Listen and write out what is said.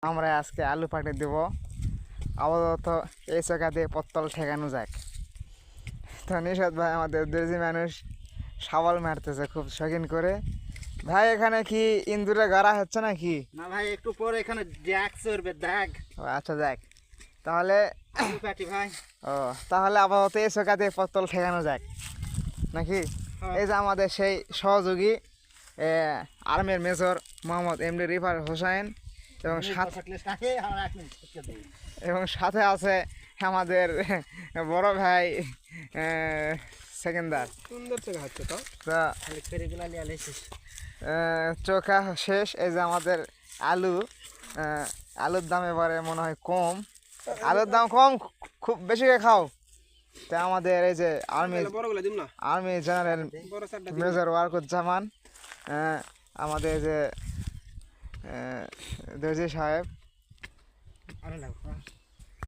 আমরা আজকে আলু পাঠিয়ে দেবো। আপাতত এই চোখা দিয়ে পত্তল ঠেকানো যাক। তো নিষাদ ভাই আমাদের দর্জি মানুষ শাবল মারতেছে খুব শৌখিন করে। ভাই এখানে কি ইন্দুরে গাড়া হচ্ছে নাকি? না ভাই, একটু পরে এখানে জ্যাক চড়বে, দেখ। আচ্ছা যাক তাহলে। আলু পাটি ভাই। ও তাহলে আপাতত এই চোখা দিয়ে পত্তল ঠেকানো যাক নাকি? এই যে আমাদের সেই সহযোগী আর্মির মেজর মোহাম্মদ এমডি রিফার হোসেন এবং সাথে আছে আমাদের বড় ভাই সেকেন্দার। সুন্দর চোখা হচ্ছে তো। চোখা শেষ। এই যে আমাদের আলু, আলুর দাম এবারে মনে হয় কম। আলুর দাম কম, খুব বেশি করে খাও। তা আমাদের এই যে আর্মি জেনারেল মেজর ওয়ারকুজ্জামান, আমাদের যে দর্জি সাহেব,